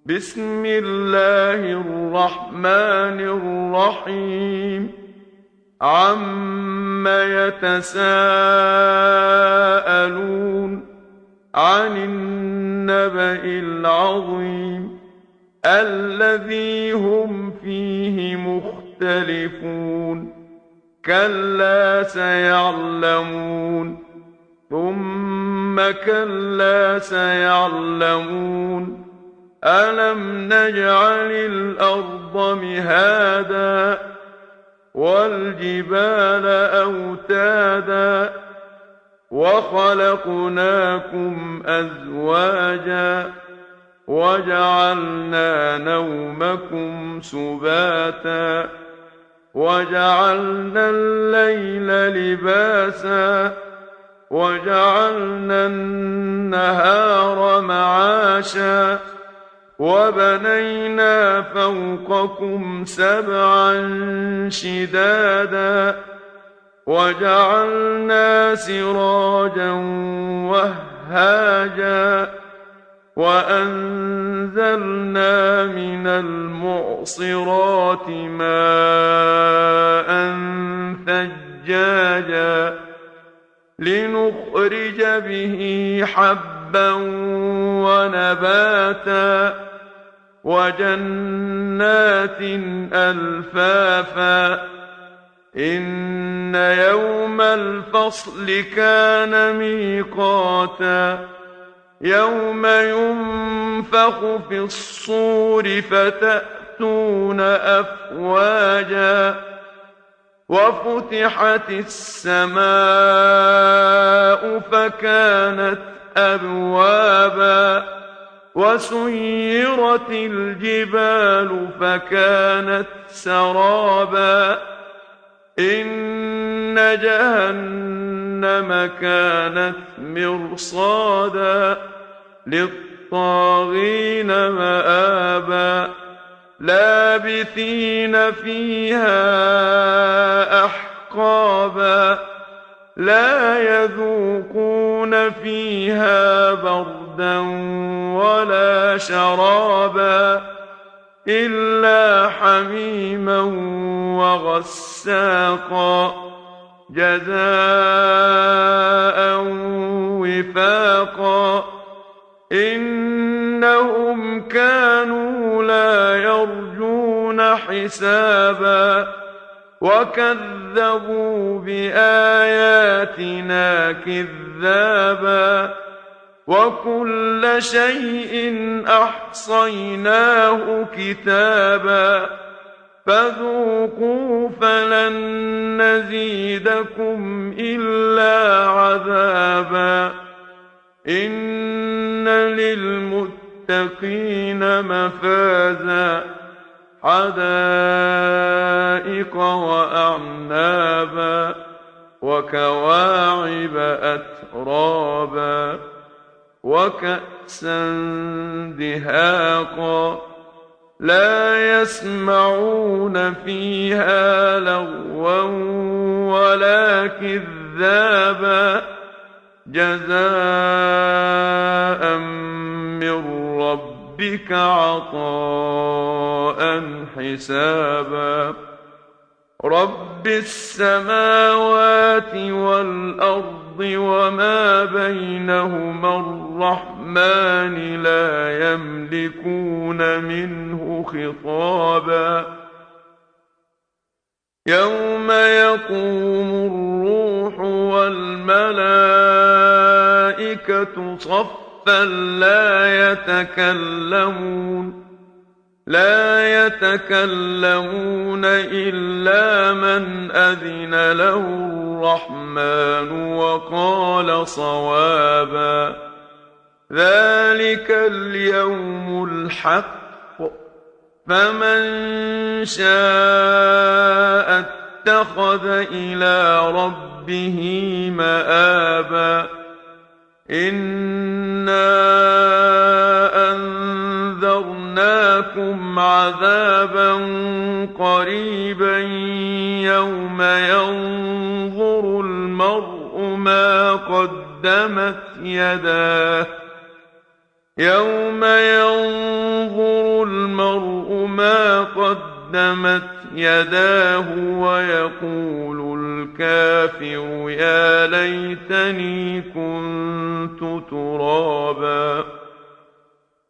بسم الله الرحمن الرحيم عم يتساءلون عن النبأ العظيم الذي هم فيه مختلفون كلا سيعلمون ثم كلا سيعلمون ألم نجعل الأرض مهادا والجبال أوتادا وخلقناكم أزواجا وجعلنا نومكم سباتا وجعلنا الليل لباسا وجعلنا النهار معاشا وبنينا فوقكم سبعا شدادا وجعلنا سراجا وهاجا وأنزلنا من المعصرات ماء ثجاجا لنخرج به حبا ونباتا وجنات ألفافا إن يوم الفصل كان ميقاتا يوم ينفخ في الصور فتأتون أفواجا وفتحت السماء فكانت أبوابا وسيرت الجبال فكانت سرابا إن جهنم كانت مرصادا للطاغين مآبا لابثين فيها أحقابا لا يذوقون فيها بردا ولا شرابا إلا حميما وغساقا جزاء وفاقا إنهم كانوا لا يرجون حسابا وكذبوا بآياتنا كذابا وكل شيء أحصيناه كتابا فذوقوا فلن نزيدكم إلا عذابا إن للمتقين مفازا حدائق وأعنابا وكواعب أترابا وكأسا دهاقا لا يسمعون فيها لغوا ولا كذابا جزاء من ربك عطاء حسابا رب السماوات والأرض وما بينهما الرحمن لا يملكون منه خطابا يوم يقوم الروح والملائكة صفا لا يتكلمون إلا من أذن له الرحمن وقال صوابا ذلك اليوم الحق فمن شاء اتخذ إلى ربه مآبا إنا أنذرناكم عذابا قريبا يوم ينظر المرء ما قدمت يداه يوم ينظر المرء ما قدمت يداه ويقول الكافر يا ليتني كنت ترابا